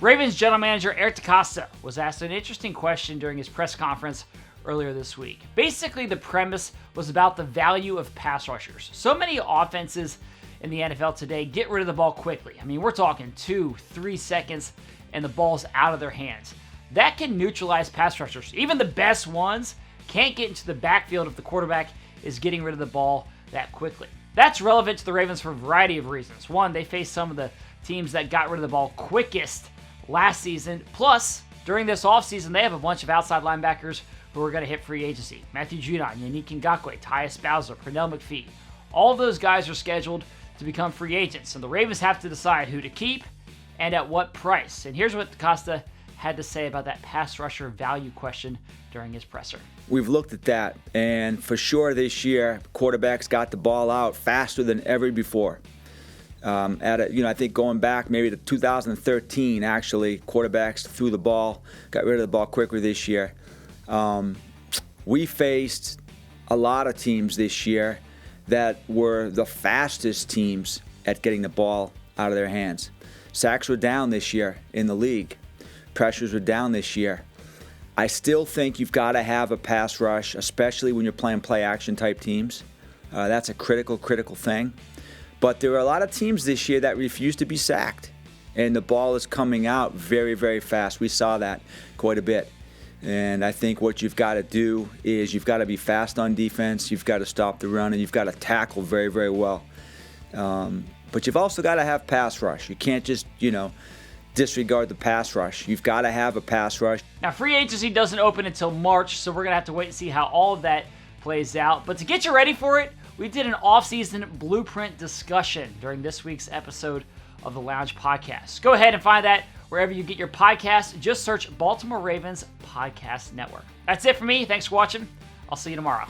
Ravens general manager Eric DeCosta was asked an interesting question during his press conference earlier this week. Basically, the premise was about the value of pass rushers. So many offenses in the NFL today get rid of the ball quickly. I mean, we're talking 2-3 seconds and the ball's out of their hands. That can neutralize pass rushers. Even the best ones can't get into the backfield if the quarterback is getting rid of the ball that quickly. That's relevant to the Ravens for a variety of reasons. One, they face some of the teams that got rid of the ball quickest last season. Plus, during this offseason, they have a bunch of outside linebackers who are going to hit free agency. Matthew Judon, Yannick Ngakoue, Tyus Bowser, Pernell McPhee. All of those guys are scheduled to become free agents, and the Ravens have to decide who to keep and at what price. And here's what DeCosta had to say about that pass rusher value question during his presser. We've looked at that, and for sure this year, quarterbacks got the ball out faster than ever before. I think going back maybe to 2013, actually, quarterbacks threw the ball, got rid of the ball quicker this year. We faced a lot of teams this year that were the fastest teams at getting the ball out of their hands. Sacks were down this year in the league. Pressures were down this year. I still think you've got to have a pass rush, especially when you're playing play-action type teams. That's a critical thing. But there are a lot of teams this year that refuse to be sacked, and the ball is coming out very, very fast. We saw that quite a bit. And I think what you've got to do is you've got to be fast on defense, you've got to stop the run, and you've got to tackle very, very well. But you've also got to have pass rush. You can't just, disregard the pass rush. You've got to have a pass rush. Now, free agency doesn't open until March, so we're going to have to wait and see how all of that plays out. But to get you ready for it, we did an off-season blueprint discussion during this week's episode of the Lounge Podcast. Go ahead and find that wherever you get your podcasts. Just search Baltimore Ravens Podcast Network. That's it for me. Thanks for watching. I'll see you tomorrow.